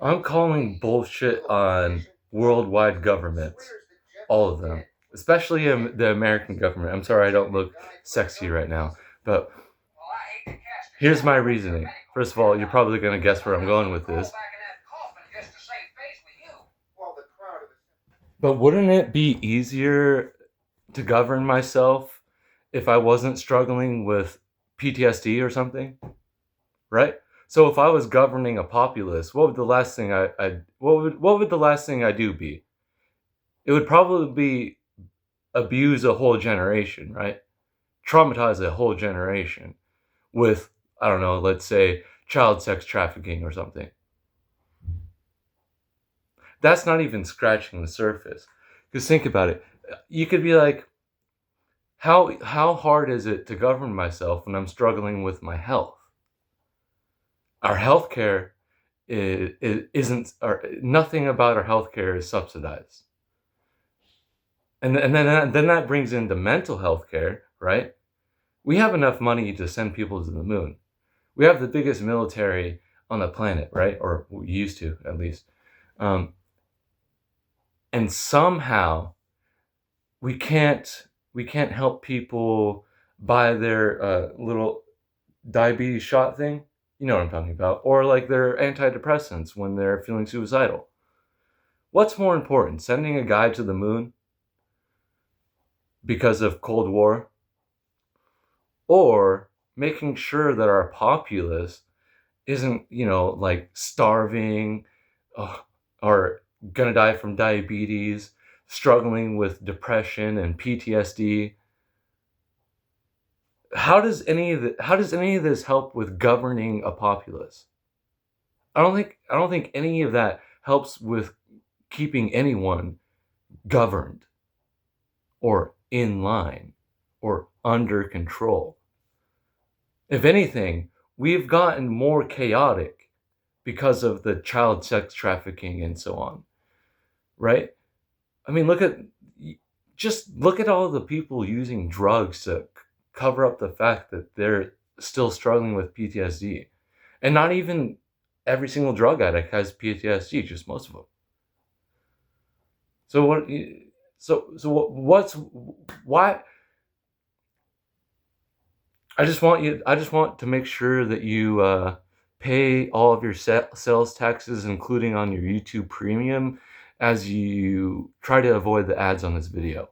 I'm calling bullshit on worldwide governments, all of them, especially the American government. I'm sorry I don't look sexy right now, but here's my reasoning. First of all, you're probably going to guess where I'm going with this. But wouldn't it be easier to govern myself if I wasn't struggling with PTSD or something? Right? So if I was governing a populace, what would the last thing what would the last thing I do be? It would probably be abuse a whole generation, right? Traumatize a whole generation with, I don't know, let's say child sex trafficking or something. That's not even scratching the surface. Because think about it. You could be like, how hard is it to govern myself when I'm struggling with my health? Our healthcare isn't, or nothing about our healthcare is subsidized. And then that brings into mental health care, right? We have enough money to send people to the moon. We have the biggest military on the planet, right? Or we used to, at least. Um, and somehow we can't help people buy their little diabetes shot thing. You know what I'm talking about. Or like their antidepressants when they're feeling suicidal. What's more important, sending a guy to the moon because of Cold War, or making sure that our populace isn't, like starving, or gonna die from diabetes, struggling with depression and PTSD? How does any of this help with governing a populace? I don't think any of that helps with keeping anyone governed or in line or under control. If anything, we've gotten more chaotic because of the child sex trafficking and so on, right? I mean, just look at all the people using drugs to cover up the fact that they're still struggling with PTSD. And not even every single drug addict has PTSD, just most of them. So what's why I just want to make sure that you pay all of your sales taxes, including on your YouTube Premium, as you try to avoid the ads on this video.